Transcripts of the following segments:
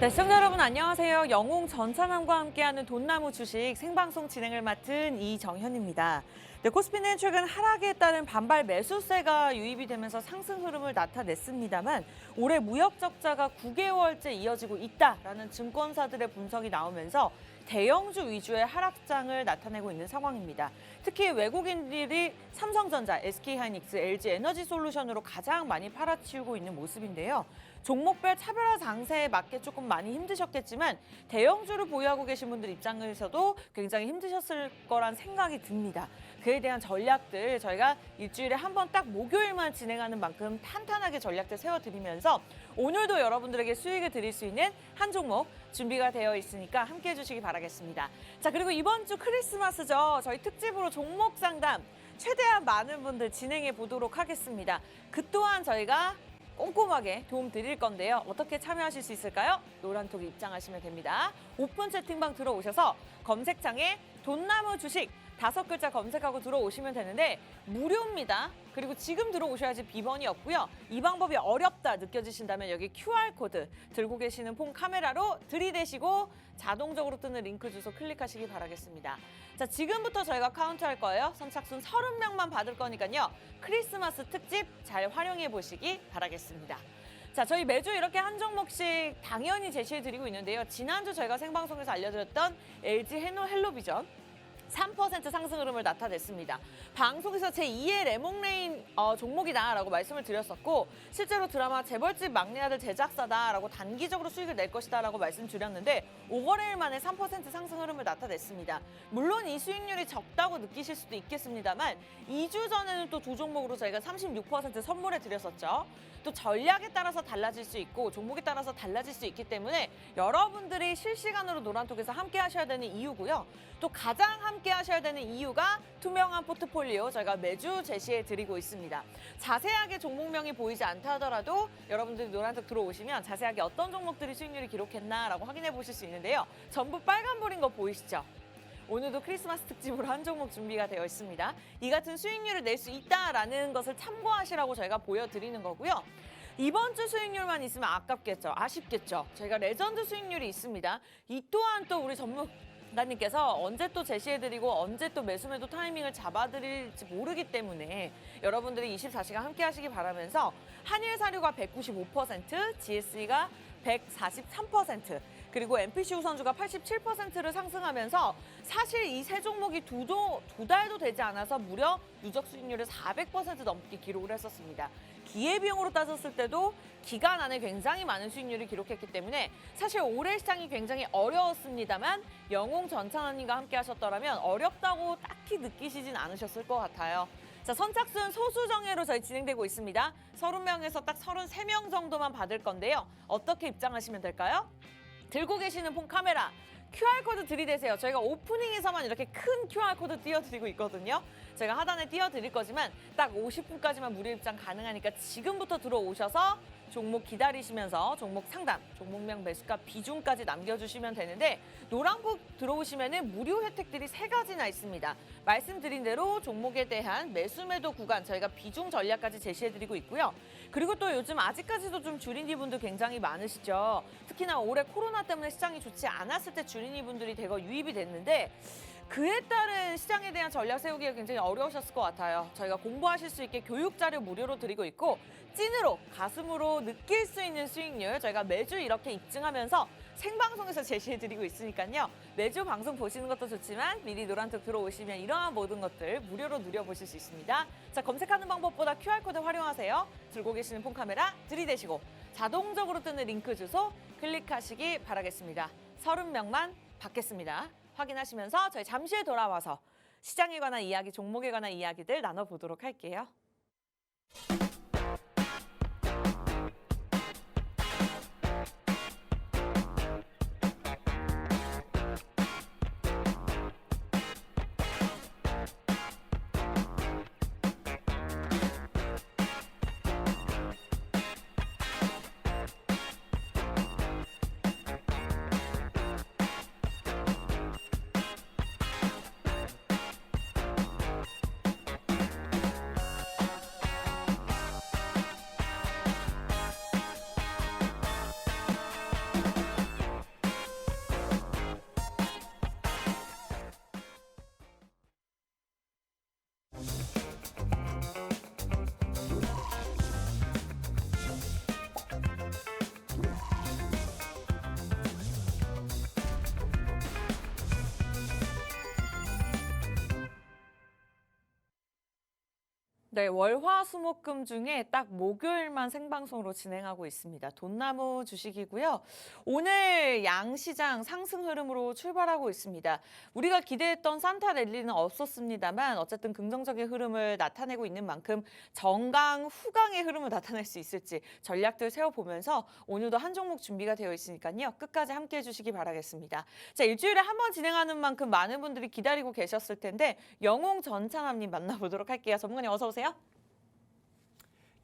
네, 시청자 여러분 안녕하세요. 영웅 전찬함과 함께하는 돈나무 주식 생방송 진행을 맡은 이정현입니다. 네, 코스피는 최근 하락에 따른 반발 매수세가 유입이 되면서 상승 흐름을 나타냈습니다만 올해 무역 적자가 9개월째 이어지고 있다라는 증권사들의 분석이 나오면서 대형주 위주의 하락장을 나타내고 있는 상황입니다. 특히 외국인들이 삼성전자, SK하이닉스, LG에너지솔루션으로 가장 많이 팔아치우고 있는 모습인데요. 종목별 차별화 장세에 맞게 조금 많이 힘드셨겠지만 대형주를 보유하고 계신 분들 입장에서도 굉장히 힘드셨을 거란 생각이 듭니다. 그에 대한 전략들 저희가 일주일에 한 번 딱 목요일만 진행하는 만큼 탄탄하게 전략들 세워드리면서 오늘도 여러분들에게 수익을 드릴 수 있는 한 종목 준비가 되어 있으니까 함께해 주시기 바라겠습니다. 자, 그리고 이번 주 크리스마스죠. 저희 특집으로 종목 상담 최대한 많은 분들 진행해 보도록 하겠습니다. 그 또한 저희가 꼼꼼하게 도움 드릴 건데요. 어떻게 참여하실 수 있을까요? 노란톡에 입장하시면 됩니다. 오픈 채팅방 들어오셔서 검색창에 돈나무 주식 5글자 검색하고 들어오시면 되는데 무료입니다. 그리고 지금 들어오셔야지 비번이 없고요. 이 방법이 어렵다 느껴지신다면 여기 QR코드 들고 계시는 폰 카메라로 들이대시고 자동적으로 뜨는 링크 주소 클릭하시기 바라겠습니다. 자, 지금부터 저희가 카운트할 거예요. 선착순 30명만 받을 거니까요. 크리스마스 특집 잘 활용해 보시기 바라겠습니다. 자, 저희 매주 이렇게 한 종목씩 당연히 제시해드리고 있는데요. 지난주 저희가 생방송에서 알려드렸던 LG 헬로비전 3% 상승 흐름을 나타냈습니다. 방송에서 제2의 레몽레인 종목이다라고 말씀을 드렸었고 실제로 드라마 재벌집 막내 아들 제작사다라고 단기적으로 수익을 낼 것이다라고 말씀드렸는데 5거래일 만에 3% 상승 흐름을 나타냈습니다. 물론 이 수익률이 적다고 느끼실 수도 있겠습니다만 2주 전에는 또 두 종목으로 저희가 36% 선물해 드렸었죠. 또 전략에 따라서 달라질 수 있고 종목에 따라서 달라질 수 있기 때문에 여러분들이 실시간으로 노란톡에서 함께 하셔야 되는 이유고요. 또 가장 함께 하셔야 되는 이유가 투명한 포트폴리오 저희가 매주 제시해 드리고 있습니다. 자세하게 종목명이 보이지 않다 하더라도 여러분들이 노란톡 들어오시면 자세하게 어떤 종목들이 수익률을 기록했나라고 확인해 보실 수 있는데요. 전부 빨간불인 거 보이시죠? 오늘도 크리스마스 특집으로 한 종목 준비가 되어 있습니다. 이 같은 수익률을 낼 수 있다라는 것을 참고하시라고 저희가 보여드리는 거고요. 이번 주 수익률만 있으면 아깝겠죠. 아쉽겠죠. 저희가 레전드 수익률이 있습니다. 이 또한 또 우리 전문가님께서 언제 또 제시해드리고 언제 또 매수매도 타이밍을 잡아드릴지 모르기 때문에 여러분들이 24시간 함께 하시기 바라면서 한일사료가 195%, GSE가 143%, 그리고 MPC 우선주가 87%를 상승하면서 사실 이 세 종목이 두 달도 되지 않아서 무려 누적 수익률을 400% 넘게 기록을 했었습니다. 기회비용으로 따졌을 때도 기간 안에 굉장히 많은 수익률을 기록했기 때문에 사실 올해 시장이 굉장히 어려웠습니다만 영웅 전찬환님과 함께 하셨더라면 어렵다고 딱히 느끼시진 않으셨을 것 같아요. 자, 선착순 소수정예로 저희 진행되고 있습니다. 30명에서 딱 33명 정도만 받을 건데요. 어떻게 입장하시면 될까요? 들고 계시는 폰 카메라, QR코드 들이대세요. 저희가 오프닝에서만 이렇게 큰 QR코드 띄워드리고 있거든요. 제가 하단에 띄워드릴 거지만 딱 50분까지만 무료 입장 가능하니까 지금부터 들어오셔서 종목 기다리시면서 종목 상담, 종목명 매수가 비중까지 남겨주시면 되는데 노란북 들어오시면 무료 혜택들이 3가지나 있습니다. 말씀드린 대로 종목에 대한 매수매도 구간 저희가 비중 전략까지 제시해드리고 있고요. 그리고 또 요즘 아직까지도 좀 주린이 분들 굉장히 많으시죠. 특히나 올해 코로나 때문에 시장이 좋지 않았을 때 주린이 분들이 대거 유입이 됐는데 그에 따른 시장에 대한 전략 세우기가 굉장히 어려우셨을 것 같아요. 저희가 공부하실 수 있게 교육 자료 무료로 드리고 있고 찐으로 가슴으로 느낄 수 있는 수익률 저희가 매주 이렇게 입증하면서 생방송에서 제시해드리고 있으니까요. 매주 방송 보시는 것도 좋지만 미리 노란톡 들어오시면 이러한 모든 것들 무료로 누려보실 수 있습니다. 자, 검색하는 방법보다 QR코드 활용하세요. 들고 계시는 폰 카메라 들이대시고 자동적으로 뜨는 링크 주소 클릭하시기 바라겠습니다. 30명만 받겠습니다. 확인하시면서 저희 잠시 후에 돌아와서 시장에 관한 이야기, 종목에 관한 이야기들 나눠보도록 할게요. 네, 월화수목금 중에 딱 목요일만 생방송으로 진행하고 있습니다. 돈나무 주식이고요. 오늘 양시장 상승 흐름으로 출발하고 있습니다. 우리가 기대했던 산타 랠리는 없었습니다만 어쨌든 긍정적인 흐름을 나타내고 있는 만큼 정강 후강의 흐름을 나타낼 수 있을지 전략들 세워보면서 오늘도 한 종목 준비가 되어 있으니까요. 끝까지 함께해 주시기 바라겠습니다. 자, 일주일에 한 번 진행하는 만큼 많은 분들이 기다리고 계셨을 텐데 영웅 전창함님 만나보도록 할게요. 전문가님 어서 오세요.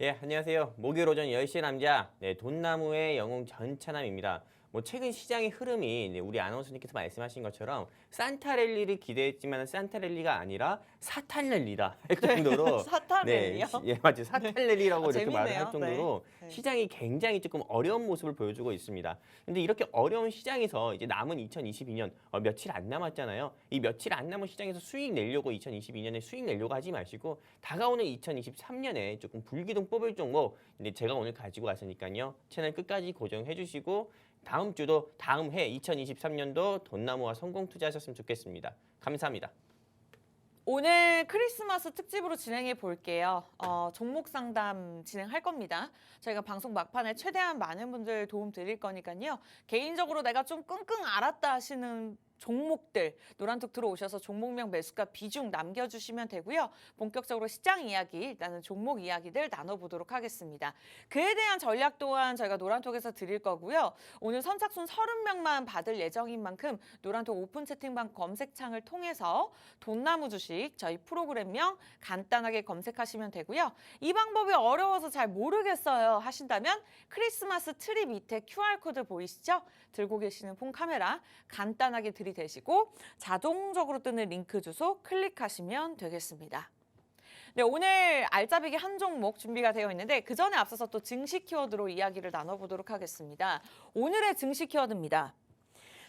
예, 안녕하세요. 목요일 오전 10시 남자, 돈나무의 영웅 전차남입니다. 최근 시장의 흐름이 우리 아나운서님께서 말씀하신 것처럼 산타랠리를 기대했지만 산타랠리가 아니라 사탄랠리다 할 정도로 사탄랠리요? 예, 맞죠. 사탄랠리라고 이렇게 말을 재밌네요. 할 정도로 네. 시장이 굉장히 조금 어려운 모습을 보여주고 있습니다. 근데 이렇게 어려운 시장에서 이제 남은 2022년 며칠 안 남았잖아요. 이 며칠 안 남은 시장에서 수익 내려고 2022년에 수익 내려고 하지 마시고 다가오는 2023년에 조금 불기둥 뽑을 종목 제가 오늘 가지고 왔으니까요. 채널 끝까지 고정해 주시고 다음 주도 다음 해 2023년도 돈나무와 성공 투자하셨으면 좋겠습니다. 감사합니다. 오늘 크리스마스 특집으로 진행해 볼게요. 종목 상담 진행할 겁니다. 저희가 방송 막판에 최대한 많은 분들 도움 드릴 거니까요. 개인적으로 내가 좀 끙끙 앓았다 하시는 종목들 노란톡 들어오셔서 종목명 매수가 비중 남겨주시면 되고요. 본격적으로 시장 이야기, 일단은 종목 이야기들 나눠보도록 하겠습니다. 그에 대한 전략 또한 저희가 노란톡에서 드릴 거고요. 오늘 선착순 30명만 받을 예정인 만큼 노란톡 오픈 채팅방 검색창을 통해서 돈나무 주식 저희 프로그램명 간단하게 검색하시면 되고요. 이 방법이 어려워서 잘 모르겠어요 하신다면 크리스마스 트리 밑에 QR코드 보이시죠? 들고 계시는 폰 카메라 간단하게 들이대시고 자동적으로 뜨는 링크 주소 클릭하시면 되겠습니다. 네, 오늘 알짜배기 한 종목 준비가 되어 있는데 그 전에 앞서서 또 증시 키워드로 이야기를 나눠보도록 하겠습니다. 오늘의 증시 키워드입니다.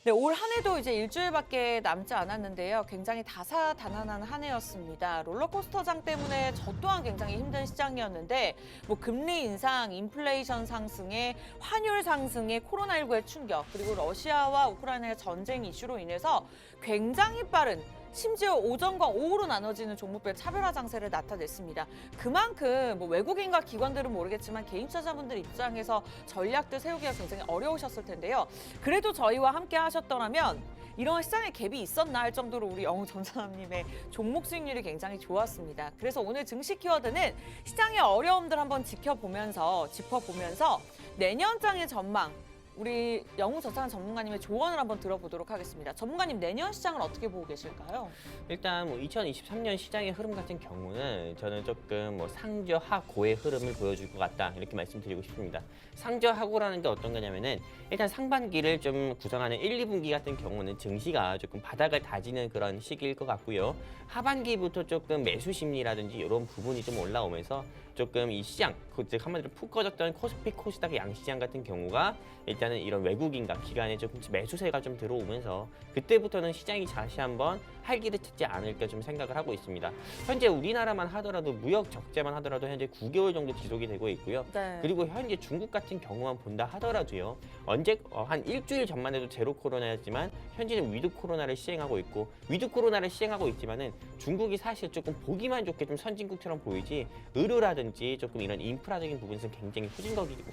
네, 올 한 해도 이제 일주일밖에 남지 않았는데요. 굉장히 다사다난한 한 해였습니다. 롤러코스터장 때문에 저 또한 굉장히 힘든 시장이었는데 금리 인상, 인플레이션 상승에 환율 상승에 코로나19의 충격, 그리고 러시아와 우크라이나의 전쟁 이슈로 인해서 굉장히 빠른 심지어 오전과 오후로 나눠지는 종목별 차별화 장세를 나타냈습니다. 그만큼 외국인과 기관들은 모르겠지만 개인 투자자분들 입장에서 전략들 세우기가 굉장히 어려우셨을 텐데요. 그래도 저희와 함께 하셨더라면 이런 시장에 갭이 있었나 할 정도로 우리 영웅 전사남님의 종목 수익률이 굉장히 좋았습니다. 그래서 오늘 증시 키워드는 시장의 어려움들 한번 짚어보면서 내년장의 전망, 우리 영웅 저차는 전문가님의 조언을 한번 들어보도록 하겠습니다. 전문가님 내년 시장을 어떻게 보고 계실까요? 일단 2023년 시장의 흐름 같은 경우는 저는 조금 상저하고의 흐름을 보여줄 것 같다 이렇게 말씀드리고 싶습니다. 상저하고라는 게 어떤 거냐면은 일단 상반기를 좀 구성하는 1, 2분기 같은 경우는 증시가 조금 바닥을 다지는 그런 시기일 것 같고요. 하반기부터 조금 매수 심리라든지 이런 부분이 좀 올라오면서 조금 이 시장, 즉 한마디로 푹 꺼졌던 코스피, 코스닥 양시장 같은 경우가 일단은 이런 외국인과 기관의 조금 매수세가 좀 들어오면서 그때부터는 시장이 다시 한번 활기를 찾지 않을까 좀 생각을 하고 있습니다. 현재 우리나라만 하더라도 무역 적자만 하더라도 현재 9개월 정도 지속이 되고 있고요. 네. 그리고 현재 중국 같은 경우만 본다 하더라도요. 한 일주일 전만 해도 제로 코로나였지만 현재는 위드 코로나를 시행하고 있고 위드 코로나를 시행하고 있지만은 중국이 사실 조금 보기만 좋게 좀 선진국처럼 보이지 의료라든지 조금 이런 인프라적인 부분에서 굉장히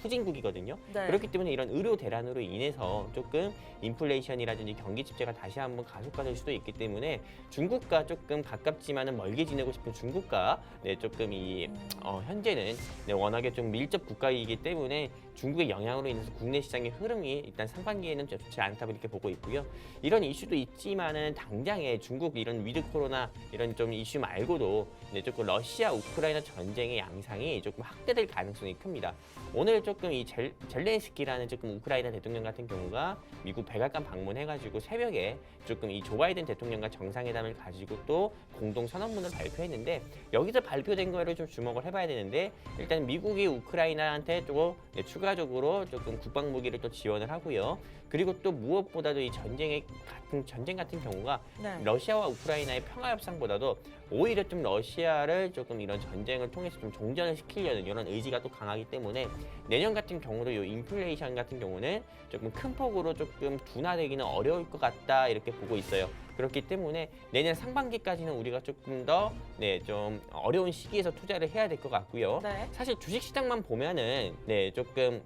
후진국이거든요. 네. 그렇기 때문에 이런 의료 대란으로 인해서 조금 인플레이션이라든지 경기 침체가 다시 한번 가속화될 수도 있기 때문에 중국과 조금 가깝지만은 멀게 지내고 싶은 중국과 조금 현재는 워낙에 좀 밀접 국가이기 때문에 중국의 영향으로 인해서 국내 시장의 흐름이 일단 상반기에는 좋지 않다 이렇게 보고 있고요. 이런 이슈도 있지만은 당장에 중국 이런 위드 코로나 이런 좀 이슈 말고도 조금 러시아 우크라이나 전쟁의 양상이 조금 확대될 가능성이 큽니다. 오늘 조금 이 젤렌스키라는 조금 우크라이나 대통령 같은 경우가 미국 백악관 방문해가지고 새벽에 조금 이 조 바이든 대통령과 정상회담을 가지고 또 공동 선언문을 발표했는데 여기서 발표된 거를 좀 주목을 해봐야 되는데 일단 미국이 우크라이나한테 또 추가적으로 조금 국방 무기를 또 지원을 하고요. 그리고 또 무엇보다도 이 전쟁 같은 경우가 네. 러시아와 우크라이나의 평화 협상보다도 오히려 좀 러시아를 조금 이런 전쟁을 통해서 좀 종전을 시키려는 이런 의지가 또 강하기 때문에 내년 같은 경우도 이 인플레이션 같은 경우는 조금 큰 폭으로 조금 둔화되기는 어려울 것 같다 이렇게 보고 있어요. 그렇기 때문에 내년 상반기까지는 우리가 조금 더 좀 어려운 시기에서 투자를 해야 될 것 같고요. 네. 사실 주식시장만 보면은 조금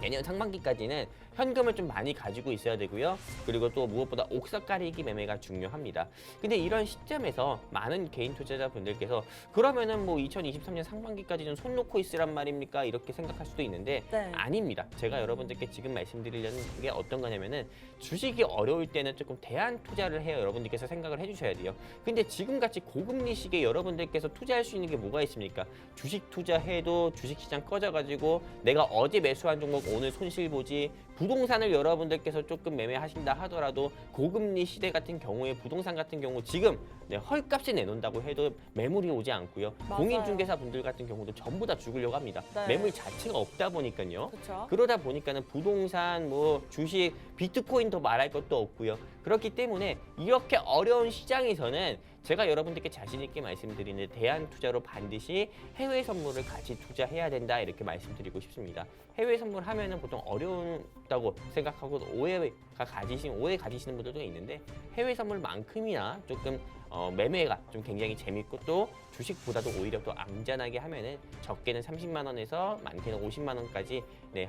내년 상반기까지는 현금을 좀 많이 가지고 있어야 되고요. 그리고 또 무엇보다 옥석 가리기 매매가 중요합니다. 근데 이런 시점에서 많은 개인 투자자분들께서 그러면은 뭐 2023년 상반기까지는 손 놓고 있으란 말입니까? 이렇게 생각할 수도 있는데 네. 아닙니다. 제가 여러분들께 지금 말씀드리려는 게 어떤 거냐면은 주식이 어려울 때는 조금 대안 투자를 해요. 여러분들께서 생각을 해주셔야 돼요. 근데 지금같이 고금리 시기에 여러분들께서 투자할 수 있는 게 뭐가 있습니까? 주식 투자해도 주식시장 꺼져가지고 내가 어제 매수한 종목 오늘 손실 보지, 부동산을 여러분들께서 조금 매매하신다 하더라도 고금리 시대 같은 경우에 부동산 같은 경우 지금 헐값에 내놓는다고 해도 매물이 오지 않고요. 맞아요. 공인중개사분들 같은 경우도 전부 다 죽으려고 합니다. 네. 매물 자체가 없다 보니까요. 그렇죠. 그러다 보니까는 부동산, 뭐 주식, 비트코인 더 말할 것도 없고요. 그렇기 때문에 이렇게 어려운 시장에서는 제가 여러분들께 자신 있게 말씀드리는 대안 투자로 반드시 해외 선물을 같이 투자해야 된다 이렇게 말씀드리고 싶습니다. 해외 선물 하면은 보통 어려운다고 생각하고 오해 가지시는 분들도 있는데 해외 선물만큼이나 조금 매매가 좀 굉장히 재밌고 또 주식보다도 오히려 또 안전하게 하면은 적게는 30만 원에서 많게는 50만 원까지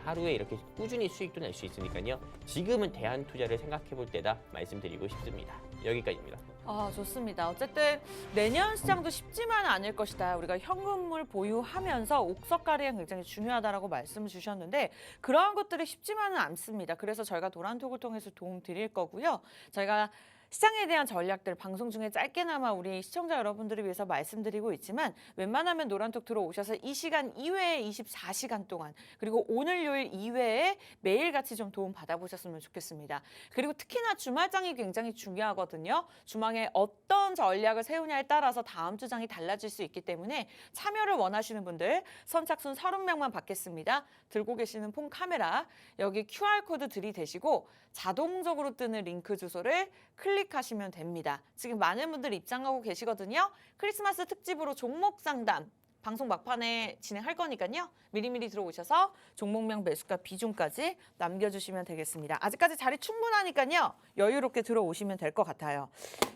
하루에 이렇게 꾸준히 수익도 낼 수 있으니까요. 지금은 대안 투자를 생각해 볼 때다 말씀드리고 싶습니다. 여기까지입니다. 아, 좋습니다. 어쨌든 내년 시장도 쉽지만 않을 것이다. 우리가 현금을 보유하면서 옥석가리가 굉장히 중요하다라고 말씀을 주셨는데 그러한 것들이 쉽지만은 않습니다. 그래서 저희가 도란톡을 통해서 도움 드릴 거고요. 저희가 시장에 대한 전략들 방송 중에 짧게나마 우리 시청자 여러분들을 위해서 말씀드리고 있지만 웬만하면 노란톡 들어오셔서 이 시간 이외에 24시간 동안 그리고 오늘 요일 이외에 매일같이 좀 도움 받아보셨으면 좋겠습니다. 그리고 특히나 주말장이 굉장히 중요하거든요. 주말에 어떤 전략을 세우냐에 따라서 다음 주장이 달라질 수 있기 때문에 참여를 원하시는 분들 선착순 30명만 받겠습니다. 들고 계시는 폰 카메라 여기 QR코드 들이대시고 자동적으로 뜨는 링크 주소를 클릭하시면 됩니다. 지금 많은 분들 입장하고 계시거든요. 크리스마스 특집으로 종목 상담 방송 막판에 진행할 거니까요. 미리미리 들어오셔서 종목명 매수가 비중까지 남겨주시면 되겠습니다. 아직까지 자리 충분하니까요. 여유롭게 들어오시면 될 것 같아요.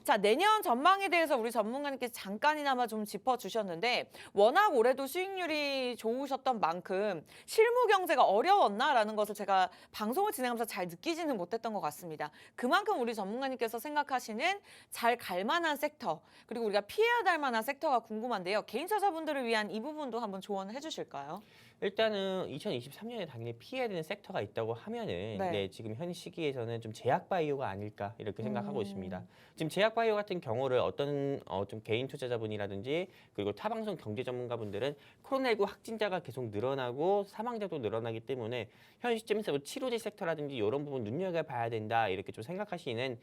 자, 내년 전망에 대해서 우리 전문가님께서 잠깐이나마 좀 짚어주셨는데 워낙 올해도 수익률이 좋으셨던 만큼 실무 경제가 어려웠나라는 것을 제가 방송을 진행하면서 잘 느끼지는 못했던 것 같습니다. 그만큼 우리 전문가님께서 생각하시는 잘 갈 만한 섹터 그리고 우리가 피해야 될 만한 섹터가 궁금한데요. 개인 투자자분들을 위한 이 부분도 한번 조언을 해주실까요? 일단은 2023년에 당연히 피해야 되는 섹터가 있다고 하면은 네. 지금 현 시기에서는 좀 제약바이오가 아닐까 이렇게 생각하고 있습니다. 지금 제약바이오 같은 경우를 어떤 좀 개인 투자자분이라든지 그리고 타방송 경제 전문가분들은 코로나19 확진자가 계속 늘어나고 사망자도 늘어나기 때문에 현 시점에서 뭐 치료제 섹터라든지 이런 부분 눈여겨봐야 된다 이렇게 좀 생각하시는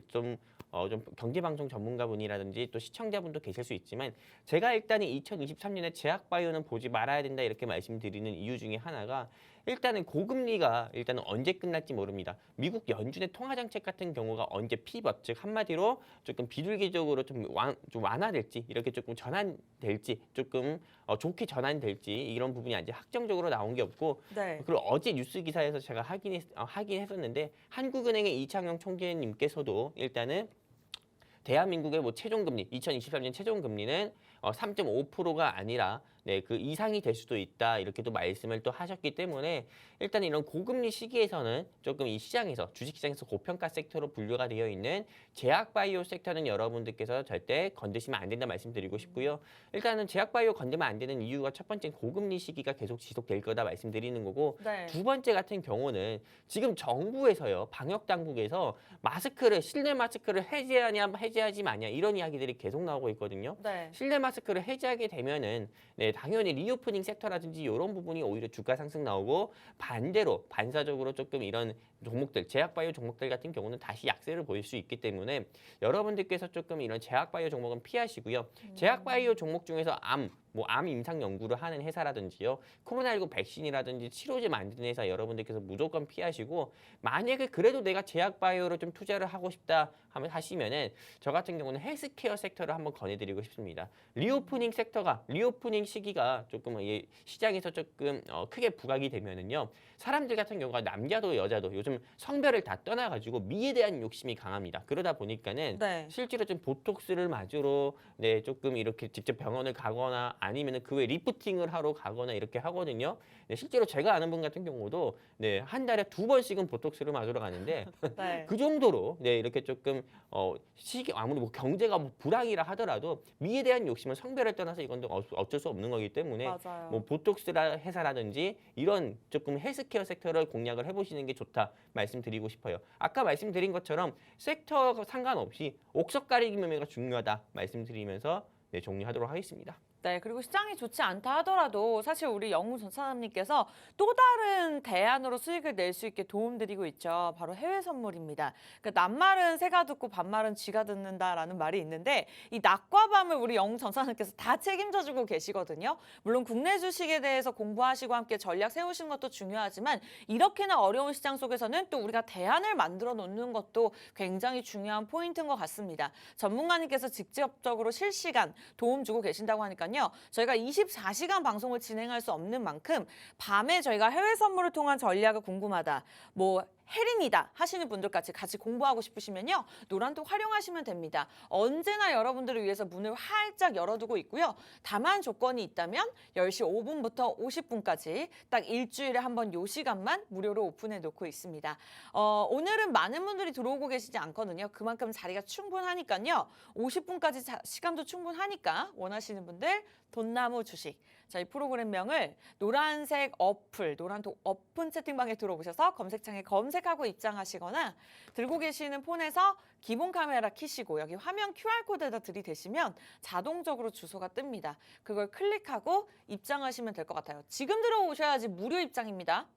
좀 경제방송 전문가분이라든지 또 시청자분도 계실 수 있지만 제가 일단은 2023년에 제약바이오는 보지 말아야 된다 이렇게 말씀드리는 이유 중에 하나가 일단은 고금리가 일단은 언제 끝날지 모릅니다. 미국 연준의 통화정책 같은 경우가 언제 피벗 즉 한마디로 조금 비둘기적으로 좀 완화될지 이렇게 조금 전환될지 조금 좋게 전환될지 이런 부분이 아직 확정적으로 나온 게 없고 네. 그리고 어제 뉴스 기사에서 제가 확인했었는데 한국은행의 이창용 총재님께서도 일단은 대한민국의 뭐 최종금리 2023년 최종금리는 3.5%가 아니라 그 이상이 될 수도 있다 이렇게도 말씀을 또 하셨기 때문에 일단 이런 고금리 시기에서는 조금 이 시장에서 주식시장에서 고평가 섹터로 분류가 되어 있는 제약바이오 섹터는 여러분들께서 절대 건드시면 안 된다 말씀드리고 싶고요. 일단은 제약바이오 건드면 안 되는 이유가 첫 번째는 고금리 시기가 계속 지속될 거다 말씀드리는 거고 네. 두 번째 같은 경우는 지금 정부에서요 방역 당국에서 실내 마스크를 해제하냐 해제하지 마냐 이런 이야기들이 계속 나오고 있거든요. 네. 실내 마스크를 해제하게 되면은 당연히 리오프닝 섹터라든지 이런 부분이 오히려 주가 상승 나오고 반대로 반사적으로 조금 이런 종목들 제약바이오 종목들 같은 경우는 다시 약세를 보일 수 있기 때문에 여러분들께서 조금 이런 제약바이오 종목은 피하시고요. 제약바이오 종목 중에서 뭐 암 임상 연구를 하는 회사라든지요, 코로나19 백신이라든지 치료제 만드는 회사 여러분들께서 무조건 피하시고, 만약에 그래도 내가 제약바이오로 좀 투자를 하고 싶다 하시면은 저 같은 경우는 헬스케어 섹터를 한번 권해드리고 싶습니다. 리오프닝 시기가 조금 시장에서 조금 크게 부각이 되면은요, 사람들 같은 경우가 남자도 여자도 요즘 성별을 다 떠나가지고 미에 대한 욕심이 강합니다. 그러다 보니까는 네. 실제로 좀 보톡스를 맞으러 네 조금 이렇게 직접 병원을 가거나 아니면은 그 외 리프팅을 하러 가거나 이렇게 하거든요. 네, 실제로 제가 아는 분 같은 경우도 네, 한 달에 2번씩은 보톡스를 맞으러 가는데 네. 그 정도로 네 이렇게 조금 아무리 뭐 경제가 뭐 불황이라 하더라도 미에 대한 욕심은 성별을 떠나서 이건 어쩔 수 없는 거기 때문에 맞아요. 뭐 보톡스라 회사라든지 이런 조금 헬스케어 섹터를 공략을 해보시는 게 좋다 말씀드리고 싶어요. 아까 말씀드린 것처럼 섹터가 상관없이 옥석 가리기 매매가 중요하다 말씀드리면서 네, 정리하도록 하겠습니다. 네, 그리고 시장이 좋지 않다 하더라도 사실 우리 영웅 전 사장님께서 또 다른 대안으로 수익을 낼 수 있게 도움드리고 있죠. 바로 해외 선물입니다. 그러니까 낱말은 새가 듣고 반말은 쥐가 듣는다라는 말이 있는데 이 낮과 밤을 우리 영웅 전 사장님께서 다 책임져주고 계시거든요. 물론 국내 주식에 대해서 공부하시고 함께 전략 세우시는 것도 중요하지만 이렇게나 어려운 시장 속에서는 또 우리가 대안을 만들어 놓는 것도 굉장히 중요한 포인트인 것 같습니다. 전문가님께서 직접적으로 실시간 도움 주고 계신다고 하니까 저희가 24시간 방송을 진행할 수 없는 만큼 밤에 저희가 해외 선물을 통한 전략이 궁금하다. 뭐 혜린이다 하시는 분들까지 같이 공부하고 싶으시면요. 노란톡 활용하시면 됩니다. 언제나 여러분들을 위해서 문을 활짝 열어두고 있고요. 다만 조건이 있다면 10시 5분부터 50분까지 딱 일주일에 한 번 요 시간만 무료로 오픈해 놓고 있습니다. 오늘은 많은 분들이 들어오고 계시지 않거든요. 그만큼 자리가 충분하니까요. 50분까지 시간도 충분하니까 원하시는 분들 돈나무 주식 저희 프로그램명을 노란색 어플, 노란톡 오픈 채팅방에 들어오셔서 검색창에 검색하고 입장하시거나 들고 계시는 폰에서 기본 카메라 켜시고 여기 화면 QR코드에다 들이대시면 자동적으로 주소가 뜹니다. 그걸 클릭하고 입장하시면 될 것 같아요. 지금 들어오셔야지 무료 입장입니다.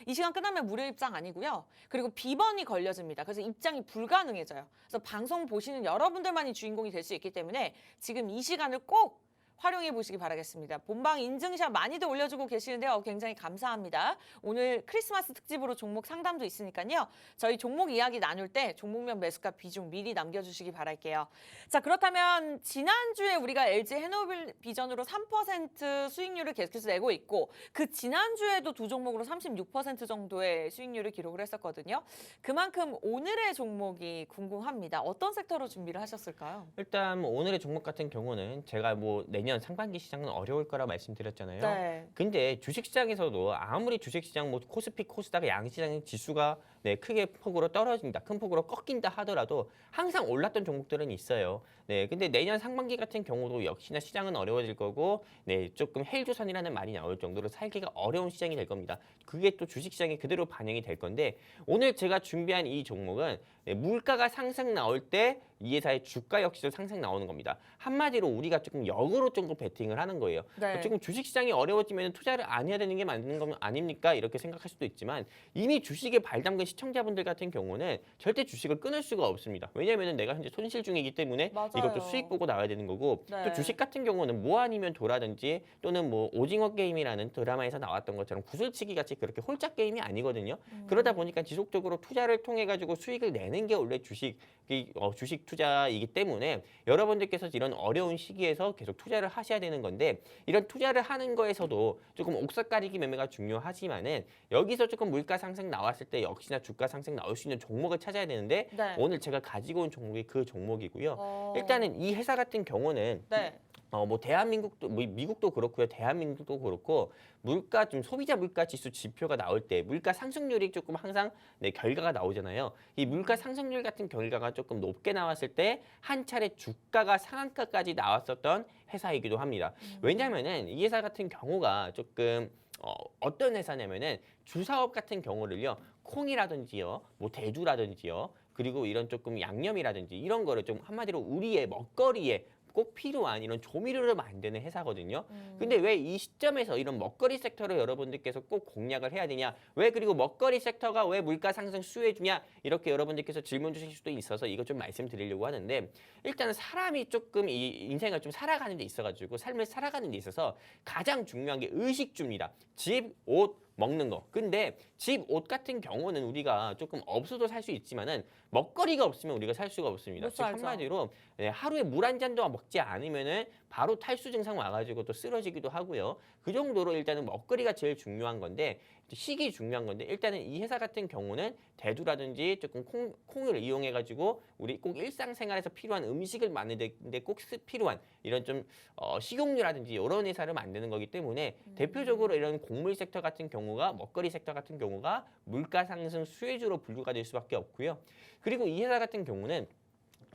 이 시간 끝나면 무료 입장 아니고요. 그리고 비번이 걸려집니다. 그래서 입장이 불가능해져요. 그래서 방송 보시는 여러분들만이 주인공이 될 수 있기 때문에 지금 이 시간을 꼭 활용해 보시기 바라겠습니다. 본방 인증샷 많이들 올려주고 계시는데요. 굉장히 감사합니다. 오늘 크리스마스 특집으로 종목 상담도 있으니까요. 저희 종목 이야기 나눌 때 종목명 매수가 비중 미리 남겨주시기 바랄게요. 자, 그렇다면 지난주에 우리가 LG 해노비전으로 3% 수익률을 계속해서 내고 있고 그 지난주에도 두 종목으로 36% 정도의 수익률을 기록을 했었거든요. 그만큼 오늘의 종목이 궁금합니다. 어떤 섹터로 준비를 하셨을까요? 일단 뭐 오늘의 종목 같은 경우는 제가 뭐 내년 상반기 시장은 어려울 거라 말씀드렸잖아요. 네. 근데 주식시장에서도 아무리 주식시장 뭐 코스피, 코스닥, 양시장 지수가 네, 크게 폭으로 떨어진다, 큰 폭으로 꺾인다 하더라도 항상 올랐던 종목들은 있어요. 네, 근데 내년 상반기 같은 경우도 역시나 시장은 어려워질 거고, 네, 조금 헬조선이라는 말이 나올 정도로 살기가 어려운 시장이 될 겁니다. 그게 또 주식시장에 그대로 반영이 될 건데 오늘 제가 준비한 이 종목은 네, 물가가 상승 나올 때 이 회사의 주가 역시도 상승 나오는 겁니다. 한마디로 우리가 조금 역으로 조금 베팅을 하는 거예요. 네. 조금 주식시장이 어려워지면 투자를 안 해야 되는 게 맞는 거 아닙니까? 이렇게 생각할 수도 있지만 이미 주식에 발 담근 시청자분들 같은 경우는 절대 주식을 끊을 수가 없습니다. 왜냐하면 내가 현재 손실 중이기 때문에 맞아요. 이것도 수익 보고 나와야 되는 거고 네. 또 주식 같은 경우는 뭐 아니면 도라든지 또는 뭐 오징어 게임이라는 드라마에서 나왔던 것처럼 구슬치기 같이 그렇게 홀짝 게임이 아니거든요. 그러다 보니까 지속적으로 투자를 통해 가지고 수익을 내는 게 원래 주식 투자이기 때문에 여러분들께서 이런 어려운 시기에서 계속 투자를 하셔야 되는 건데 이런 투자를 하는 거에서도 조금 옥석 가리기 매매가 중요하지만은 여기서 조금 물가 상승 나왔을 때 역시나 주가 상승 나올 수 있는 종목을 찾아야 되는데 네. 오늘 제가 가지고 온 종목이 그 종목이고요. 어. 일단은 이 회사 같은 경우는 네. 뭐 대한민국도 뭐 미국도 그렇고요. 대한민국도 그렇고 물가 좀 소비자 물가 지수 지표가 나올 때 물가 상승률이 조금 항상 네, 결과가 나오잖아요. 이 물가 상승률 같은 결과가 조금 높게 나왔을 때 한 차례 주가가 상한가까지 나왔었던 회사이기도 합니다. 왜냐면은 이 회사 같은 경우가 조금 어떤 회사냐면은 주사업 같은 경우를요. 콩이라든지요. 뭐 대두라든지요. 그리고 이런 조금 양념이라든지 이런 거를 좀 한마디로 우리의 먹거리에 꼭 필요한 이런 조미료를 만드는 회사거든요. 근데 왜 이 시점에서 이런 먹거리 섹터를 여러분들께서 꼭 공략을 해야 되냐? 왜 그리고 먹거리 섹터가 왜 물가 상승 수혜 주냐? 이렇게 여러분들께서 질문 주실 수도 있어서 이거 좀 말씀드리려고 하는데 일단은 사람이 조금 이 인생을 좀 살아가는 데 있어가지고 삶을 살아가는 데 있어서 가장 중요한 게 의식주입니다. 집, 옷, 먹는 거. 근데 집, 옷 같은 경우는 우리가 조금 없어도 살 수 있지만은 먹거리가 없으면 우리가 살 수가 없습니다. 못 즉 살죠. 한마디로 하루에 물 한 잔도 먹지 않으면은 바로 탈수 증상 와가지고 또 쓰러지기도 하고요. 그 정도로 일단은 먹거리가 제일 중요한 건데 식이 중요한 건데 일단은 이 회사 같은 경우는 대두라든지 조금 콩을 이용해가지고 우리 꼭 일상생활에서 필요한 음식을 만드는데 꼭 필요한 이런 좀 식용유라든지 이런 회사를 만드는 거기 때문에 대표적으로 이런 곡물 섹터 같은 경우가 먹거리 섹터 같은 경우가 물가 상승 수혜주로 분류가 될 수밖에 없고요. 그리고 이 회사 같은 경우는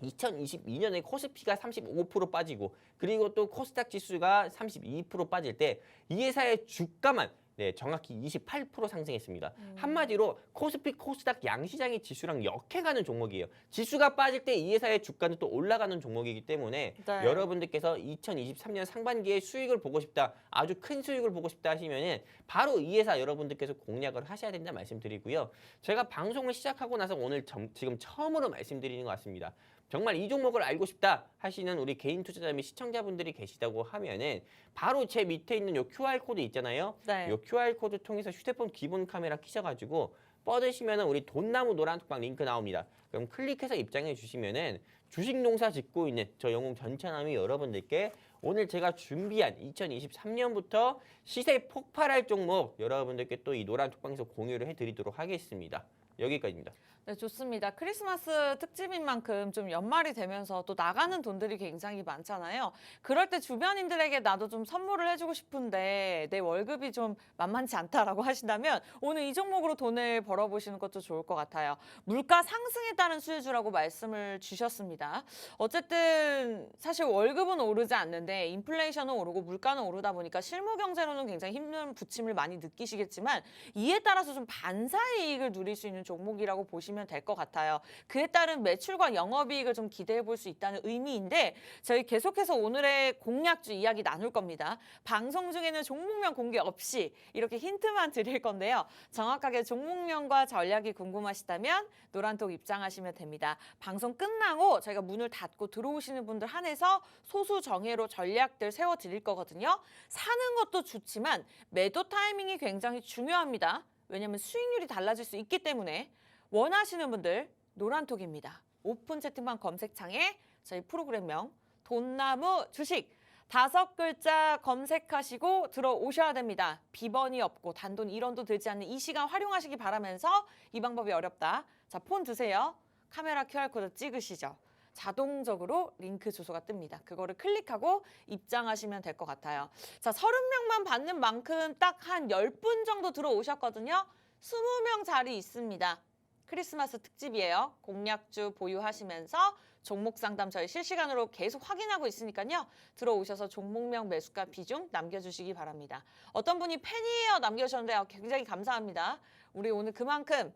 2022년에 코스피가 35% 빠지고 그리고 또 코스닥 지수가 32% 빠질 때 이 회사의 주가만 정확히 28% 상승했습니다. 한마디로 코스피, 코스닥 양시장의 지수랑 역행하는 종목이에요. 지수가 빠질 때 이 회사의 주가는 또 올라가는 종목이기 때문에 네. 여러분들께서 2023년 상반기에 수익을 보고 싶다, 아주 큰 수익을 보고 싶다 하시면은 바로 이 회사 여러분들께서 공략을 하셔야 된다 말씀드리고요. 제가 방송을 시작하고 나서 오늘 지금 처음으로 말씀드리는 것 같습니다. 정말 이 종목을 알고 싶다 하시는 우리 개인 투자자 및 시청자분들이 계시다고 하면은 바로 제 밑에 있는 요 QR코드 있잖아요. 네. 요 QR코드 통해서 휴대폰 기본 카메라 켜셔가지고 뻗으시면은 우리 돈나무 노란 톡방 링크 나옵니다. 그럼 클릭해서 입장해 주시면은 주식 농사 짓고 있는 저 영웅 전찬남이 여러분들께 오늘 제가 준비한 2023년부터 시세 폭발할 종목 여러분들께 또 이 노란 톡방에서 공유를 해드리도록 하겠습니다. 여기까지입니다. 네, 좋습니다. 크리스마스 특집인 만큼 좀 연말이 되면서 또 나가는 돈들이 굉장히 많잖아요. 그럴 때 주변인들에게 나도 좀 선물을 해주고 싶은데 내 월급이 좀 만만치 않다라고 하신다면 오늘 이 종목으로 돈을 벌어보시는 것도 좋을 것 같아요. 물가 상승에 따른 수혜주라고 말씀을 주셨습니다. 어쨌든 사실 월급은 오르지 않는데 인플레이션은 오르고 물가는 오르다 보니까 실무 경제로는 굉장히 힘든 부침을 많이 느끼시겠지만 이에 따라서 좀 반사이익을 누릴 수 있는 종목이라고 보시면 될 것 같아요. 그에 따른 매출과 영업이익을 좀 기대해 볼 수 있다는 의미인데 저희 계속해서 오늘의 공략주 이야기 나눌 겁니다. 방송 중에는 종목명 공개 없이 이렇게 힌트만 드릴 건데요. 정확하게 종목명과 전략이 궁금하시다면 노란톡 입장하시면 됩니다. 방송 끝나고 저희가 문을 닫고 들어오시는 분들 한해서 소수 정예로 전략들 세워드릴 거거든요. 사는 것도 좋지만 매도 타이밍이 굉장히 중요합니다. 왜냐하면 수익률이 달라질 수 있기 때문에 원하시는 분들 노란톡입니다. 오픈 채팅방 검색창에 저희 프로그램명 돈나무 주식 5글자 검색하시고 들어오셔야 됩니다. 비번이 없고 단돈 1원도 들지 않는 이 시간 활용하시기 바라면서 이 방법이 어렵다. 자, 폰 드세요. 카메라 QR코드 찍으시죠. 자동적으로 링크 주소가 뜹니다. 그거를 클릭하고 입장하시면 될 것 같아요. 자, 30명만 받는 만큼 딱 한 10분 정도 들어오셨거든요. 20명 자리 있습니다. 크리스마스 특집이에요. 공략주 보유하시면서 종목 상담 저희 실시간으로 계속 확인하고 있으니까요. 들어오셔서 종목명 매수가 비중 남겨주시기 바랍니다. 어떤 분이 팬이에요 남겨주셨는데 굉장히 감사합니다. 우리 오늘 그만큼